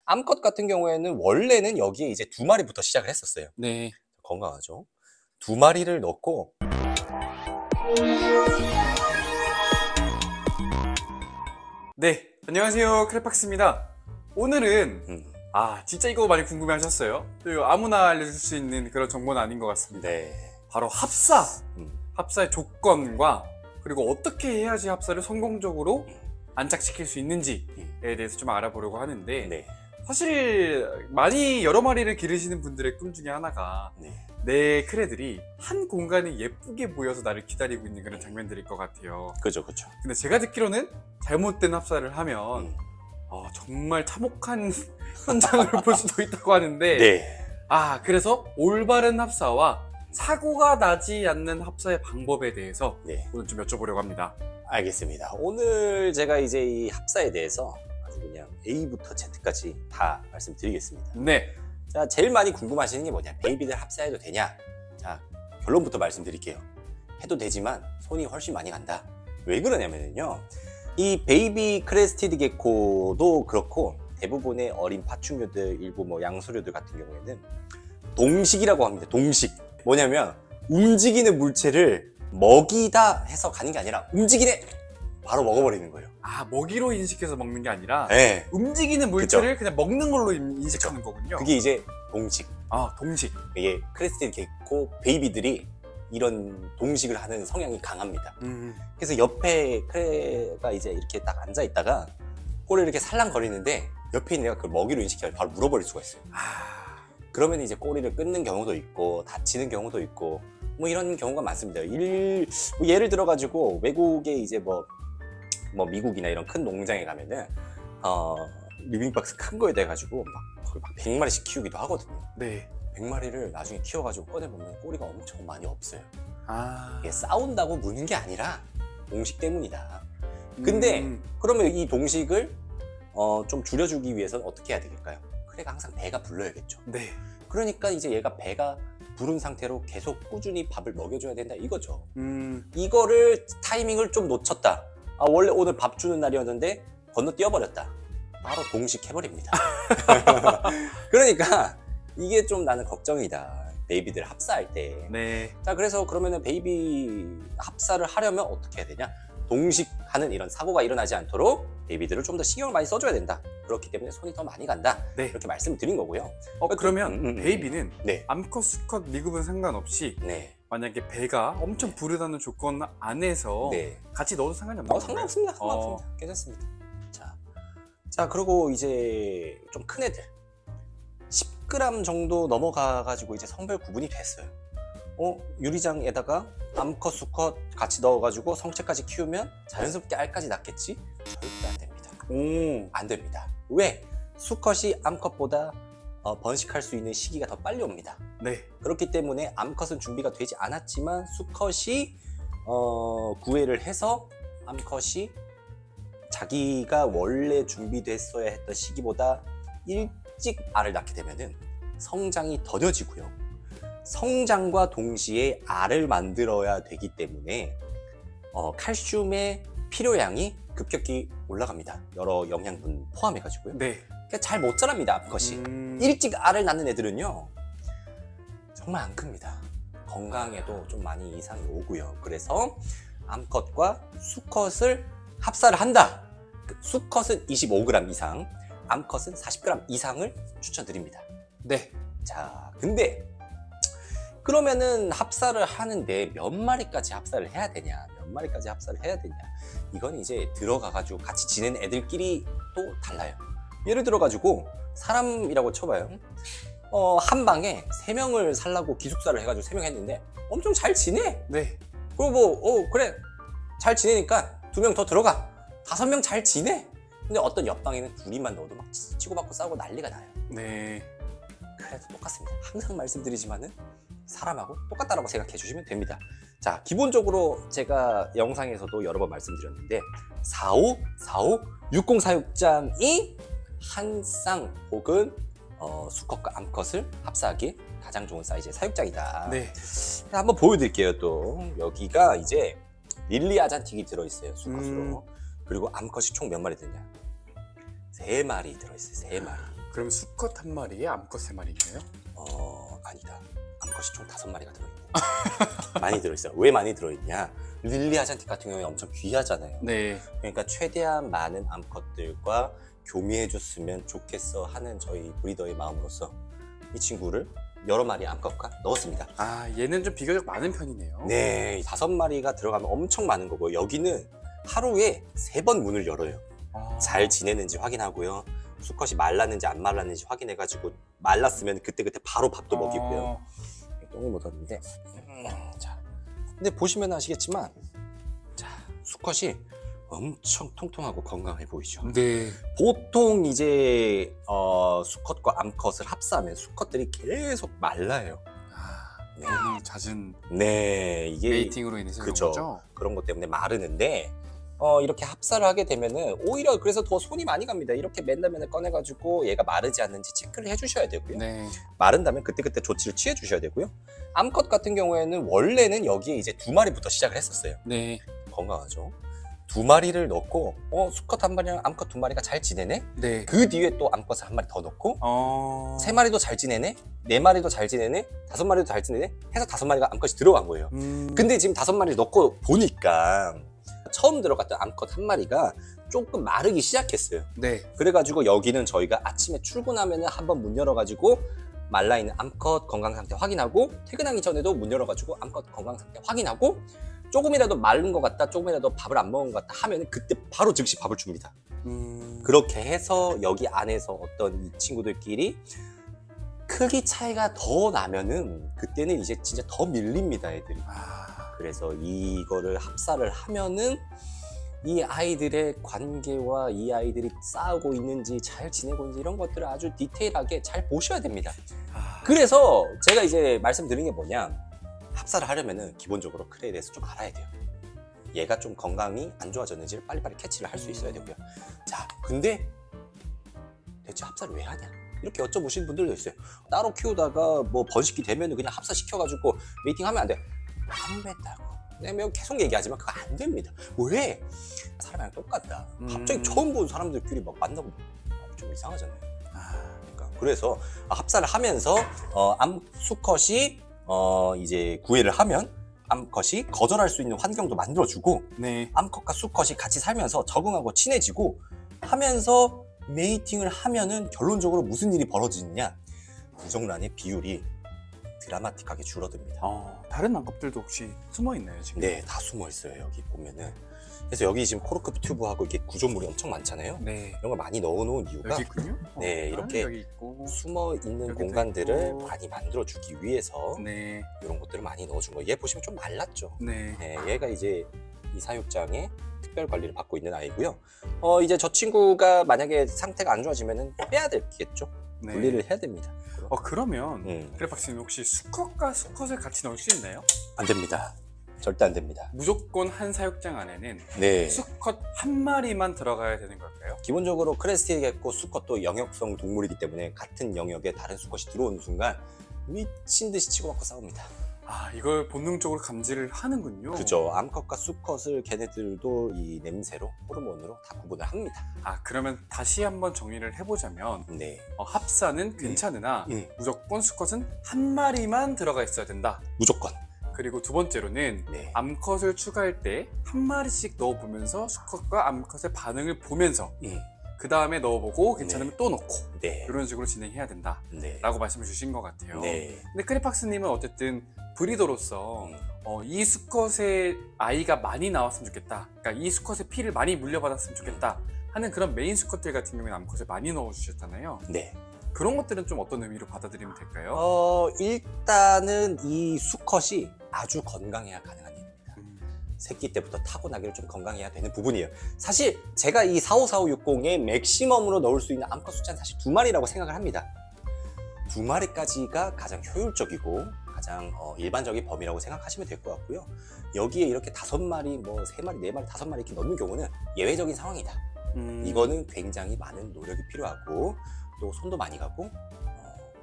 암컷 같은 경우에는 원래는 여기에 이제 2마리부터 시작을 했었어요. 네. 건강하죠. 2마리를 넣고 네, 안녕하세요. 크레팍스입니다. 오늘은 음, 진짜 이거 많이 궁금해 하셨어요? 또 아무나 알려줄 수 있는 그런 정보는 아닌 것 같습니다. 네. 바로 합사! 음, 합사의 조건과 그리고 어떻게 해야지 합사를 성공적으로 안착시킬 수 있는지에 대해서 좀 알아보려고 하는데 네. 사실 많이 여러 마리를 기르시는 분들의 꿈 중에 하나가 네. 내 크레들이 한 공간에 예쁘게 모여서 나를 기다리고 있는 그런 장면들일 것 같아요. 그죠, 그죠. 근데 제가 듣기로는 잘못된 합사를 하면 음. 정말 참혹한 현장을 볼 수도 있다고 하는데 네. 그래서 올바른 합사와 사고가 나지 않는 합사의 방법에 대해서 네. 오늘 좀 여쭤보려고 합니다. 알겠습니다. 오늘 제가 이제 이 합사에 대해서 아주 그냥 A부터 Z까지 다 말씀드리겠습니다. 네. 자, 제일 많이 궁금하시는 게 뭐냐? 베이비들 합사해도 되냐? 자, 결론부터 말씀드릴게요. 해도 되지만 손이 훨씬 많이 간다. 왜 그러냐면요. 이 베이비 크레스티드 게코도 그렇고 대부분의 어린 파충류들, 일부 뭐 양서류들 같은 경우에는 동식이라고 합니다. 동식. 뭐냐면 움직이는 물체를 먹이다 해서 가는 게 아니라 움직이네! 바로 먹어버리는 거예요. 먹이로 인식해서 먹는 게 아니라 네. 움직이는 물체를 그냥 먹는 걸로 인식하는 거군요. 그게 이제 동식. 동식. 이게 크레스티드 게코 베이비들이 이런 동식을 하는 성향이 강합니다. 그래서 옆에 크레가 이제 이렇게 딱 앉아 있다가 꼬리를 이렇게 살랑거리는데 옆에 있는 애가 그걸 먹이로 인식해서 바로 물어버릴 수가 있어요. 그러면 이제 꼬리를 끊는 경우도 있고 다치는 경우도 있고 뭐 이런 경우가 많습니다. 예를 들어 가지고 외국에 이제 뭐 미국이나 이런 큰 농장에 가면은 리빙박스 큰 거에 돼 가지고 거의 막 100마리씩 키우기도 하거든요. 네. 100마리를 나중에 키워가지고 꺼내보면 꼬리가 엄청 많이 없어요. 이게 아. 싸운다고 무는 게 아니라 동식 때문이다. 근데 그러면 이 동식을 좀 줄여주기 위해서는 어떻게 해야 되겠까요? 그래가 항상 배가 불러야겠죠. 네. 그러니까 이제 얘가 배가 부른 상태로 계속 꾸준히 밥을 먹여줘야 된다 이거죠. 이거를 타이밍을 좀 놓쳤다. 원래 오늘 밥 주는 날이었는데 건너뛰어버렸다. 바로 동식해버립니다. 그러니까 이게 좀 나는 걱정이다. 베이비들 합사할 때. 네. 자, 그래서 그러면은 베이비 합사를 하려면 어떻게 해야 되냐? 동식하는 이런 사고가 일어나지 않도록 베이비들을 좀 더 신경을 많이 써줘야 된다. 그렇기 때문에 손이 더 많이 간다. 네. 이렇게 말씀을 드린 거고요. 그러면 베이비는 네. 암컷, 수컷, 미급은 상관없이 네. 만약에 배가 엄청 부르다는 조건 안에서 네. 같이 넣어도 상관이 없나요? 상관없습니다. 상관없습니다. 괜찮습니다. 자, 그리고 이제 좀 큰 애들 10g 정도 넘어가가지고 이제 성별 구분이 됐어요. 유리장에다가 암컷, 수컷 같이 넣어가지고 성체까지 키우면 자연스럽게 알까지 낳겠지? 절대 안 됩니다. 안 됩니다. 왜? 수컷이 암컷보다 번식할 수 있는 시기가 더 빨리 옵니다. 네. 그렇기 때문에 암컷은 준비가 되지 않았지만 수컷이 구애를 해서 암컷이 자기가 원래 준비됐어야 했던 시기보다 일찍 알을 낳게 되면은 성장이 더뎌지고요. 성장과 동시에 알을 만들어야 되기 때문에 칼슘의 필요량이 급격히 올라갑니다. 여러 영양분 포함해가지고요. 네. 그러니까 잘 못 자랍니다, 암컷이. 일찍 알을 낳는 애들은요, 정말 안 큽니다. 건강에도 좀 많이 이상이 오고요. 그래서 암컷과 수컷을 합사를 한다. 수컷은 25g 이상, 암컷은 40g 이상을 추천드립니다. 네. 자, 근데 그러면은 합사를 하는데 몇 마리까지 합사를 해야 되냐? 몇 마리까지 합사를 해야 되냐? 이건 이제 들어가가지고 같이 지내는 애들끼리 또 달라요. 예를 들어가지고 사람이라고 쳐봐요. 한 방에 3명을 살라고 기숙사를 해가지고 3명 했는데 엄청 잘 지내. 네. 그리고 그래. 잘 지내니까 2명 더 들어가. 5명 잘 지내. 근데 어떤 옆방에는 둘이만 넣어도 막 치고받고 싸우고 난리가 나요. 네. 그래도 똑같습니다. 항상 말씀드리지만은 사람하고 똑같다라고 생각해 주시면 됩니다. 자, 기본적으로 제가 영상에서도 여러 번 말씀드렸는데 45, 60 사육장이 한 쌍 혹은 수컷과 암컷을 합사하기 가장 좋은 사이즈의 사육장이다. 네. 한번 보여드릴게요. 또 여기가 이제 릴리 아잔틱이 들어있어요. 수컷으로. 그리고 암컷이 총 몇 마리 되냐? 3마리 들어있어요. 3마리. 그럼 수컷 한 마리에 암컷 3마리인가요? 아니다. 암컷이 총 5마리가 들어있고 많이 들어있어요. 왜 많이 들어있냐? 릴리 아잔틱 같은 경우에 엄청 귀하잖아요. 네. 그러니까 최대한 많은 암컷들과 교미해줬으면 좋겠어 하는 저희 브리더의 마음으로서 이 친구를 여러 마리 암컷과 넣었습니다. 아, 얘는 좀 비교적 많은 편이네요. 네, 5마리가 들어가면 엄청 많은 거고요. 여기는 하루에 3번 문을 열어요. 잘 지내는지 확인하고요. 수컷이 말랐는지 안 말랐는지 확인해가지고 말랐으면 그때그때 바로 밥도 먹이고요. 똥이 묻었는데 자, 근데 보시면 아시겠지만 자, 수컷이 엄청 통통하고 건강해 보이죠. 네. 보통 이제 수컷과 암컷을 합사하면 수컷들이 계속 말라요. 네. 너무 잦은 네, 이게 메이팅으로 인해서 그런 그쵸. 거죠? 그런 것 때문에 마르는데 이렇게 합사를 하게 되면은 오히려 그래서 더 손이 많이 갑니다. 이렇게 맨날 꺼내가지고 얘가 마르지 않는지 체크를 해주셔야 되고요. 네. 마른다면 그때그때 조치를 취해 주셔야 되고요. 암컷 같은 경우에는 원래는 여기에 이제 2마리부터 시작을 했었어요. 네. 건강하죠. 2마리를 넣고 수컷 1마리랑 암컷 2마리가 잘 지내네. 네. 그 뒤에 또 암컷을 1마리 더 넣고 3마리도 잘 지내네, 4마리도 잘 지내네, 5마리도 잘 지내네 해서 5마리가 암컷이 들어간 거예요. 근데 지금 5마리를 넣고 보니까 처음 들어갔던 암컷 1마리가 조금 마르기 시작했어요. 네. 그래가지고 여기는 저희가 아침에 출근하면 한번 문 열어가지고 말라있는 암컷 건강 상태 확인하고 퇴근하기 전에도 문 열어가지고 암컷 건강 상태 확인하고 조금이라도 마른 것 같다, 조금이라도 밥을 안 먹은 것 같다 하면 그때 바로 즉시 밥을 줍니다. 그렇게 해서 여기 안에서 어떤 이 친구들끼리 크기 차이가 더 나면은 그때는 이제 진짜 더 밀립니다, 애들이. 그래서 이거를 합사를 하면은 이 아이들의 관계와 이 아이들이 싸우고 있는지 잘 지내고 있는지 이런 것들을 아주 디테일하게 잘 보셔야 됩니다. 그래서 제가 이제 말씀드린 게 뭐냐, 합사를 하려면은 기본적으로 크레에 대해서 좀 알아야 돼요. 얘가 좀 건강이 안 좋아졌는지를 빨리빨리 캐치를 할 수 있어야 되고요. 자, 근데 대체 합사를 왜 하냐? 이렇게 여쭤보시는 분들도 있어요. 따로 키우다가 뭐 번식기 되면은 그냥 합사시켜가지고 메이팅하면 안 돼. 안 된다고. 내가 계속 얘기하지만 그거 안 됩니다. 왜? 사람이랑 똑같다. 갑자기 처음 본 사람들끼리 막 만나고 좀 이상하잖아요. 그러니까 그래서 합사를 하면서 수컷이 이제 구애를 하면 암컷이 거절할 수 있는 환경도 만들어주고, 네. 암컷과 수컷이 같이 살면서 적응하고 친해지고 하면서 메이팅을 하면은 결론적으로 무슨 일이 벌어지느냐, 부정란의 비율이 드라마틱하게 줄어듭니다. 다른 암컷들도 혹시 숨어 있나요 지금? 네, 다 숨어 있어요. 여기 보면은. 그래서 여기 지금 코르크 튜브하고 이게 구조물이 엄청 많잖아요. 네. 이런 걸 많이 넣어놓은 이유가 여기 있군요. 네, 이렇게 여기 있고. 숨어 있는 여기도 공간들을 있고. 많이 만들어주기 위해서 네. 이런 것들을 많이 넣어준 거예요. 얘 보시면 좀 말랐죠. 네. 네, 얘가 이제 이 사육장에 특별 관리를 받고 있는 아이고요. 이제 저 친구가 만약에 상태가 안 좋아지면은 빼야 되겠죠. 네. 분리를 해야 됩니다. 그러면 크레팍스님 혹시 수컷과 수컷을 같이 넣을 수 있나요? 안 됩니다. 절대 안 됩니다. 무조건 한 사육장 안에는 네. 수컷 한 마리만 들어가야 되는 걸까요? 기본적으로 크레스티겠고 수컷도 영역성 동물이기 때문에 같은 영역에 다른 수컷이 들어오는 순간 미친 듯이 치고받고 싸웁니다. 이걸 본능적으로 감지를 하는군요. 그죠. 암컷과 수컷을 걔네들도 이 냄새로, 호르몬으로 다 구분을 합니다. 그러면 다시 한번 정리를 해보자면 네. 합사는 괜찮으나 무조건 수컷은 한 마리만 들어가 있어야 된다. 무조건. 그리고 두 번째로는 네. 암컷을 추가할 때 한 마리씩 넣어보면서 수컷과 암컷의 반응을 보면서 그 다음에 넣어보고 괜찮으면 또 넣고 네. 이런 식으로 진행해야 된다 네. 라고 말씀을 주신 것 같아요. 네. 근데 크레팍스님은 어쨌든 브리더로서 이 수컷의 아이가 많이 나왔으면 좋겠다, 그러니까 이 수컷의 피를 많이 물려받았으면 좋겠다 하는 그런 메인 수컷들 같은 경우에는 암컷을 많이 넣어주셨잖아요. 네. 그런 것들은 좀 어떤 의미로 받아들이면 될까요? 일단은 이 수컷이 아주 건강해야 가능한 일입니다. 새끼 때부터 타고나기를 좀 건강해야 되는 부분이에요. 사실 제가 이 454560에 맥시멈으로 넣을 수 있는 암컷 숫자는 사실 2마리라고 생각을 합니다. 2마리까지가 가장 효율적이고 가장 일반적인 범위라고 생각하시면 될 것 같고요. 여기에 이렇게 5마리, 뭐 3마리, 4마리, 5마리 이렇게 넣는 경우는 예외적인 상황이다. 이거는 굉장히 많은 노력이 필요하고 또 손도 많이 가고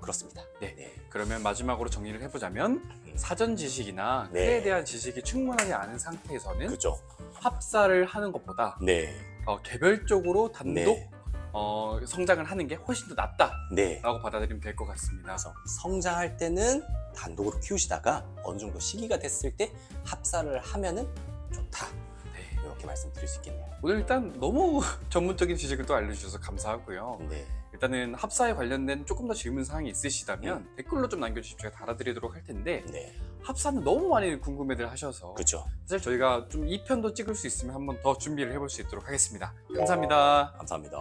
그렇습니다. 네. 그러면 마지막으로 정리를 해보자면 사전 지식이나 네. 크레에 대한 지식이 충분하지 않은 상태에서는 그죠. 합사를 하는 것보다 네. 개별적으로 단독 네. 성장을 하는 게 훨씬 더 낫다라고 네. 받아들이면 될 것 같습니다. 그래서 성장할 때는 단독으로 키우시다가 어느 정도 시기가 됐을 때 합사를 하면은 좋다. 네. 이렇게 말씀드릴 수 있겠네요. 오늘 일단 너무 전문적인 지식을 또 알려주셔서 감사하고요. 네. 일단은 합사에 관련된 조금 더 질문 사항이 있으시다면 댓글로 좀 남겨주시면 제가 달아드리도록 할 텐데 네. 합사는 너무 많이 궁금해들 하셔서 그렇죠. 사실 저희가 좀 2편도 찍을 수 있으면 한번 더 준비를 해볼 수 있도록 하겠습니다. 감사합니다. 감사합니다.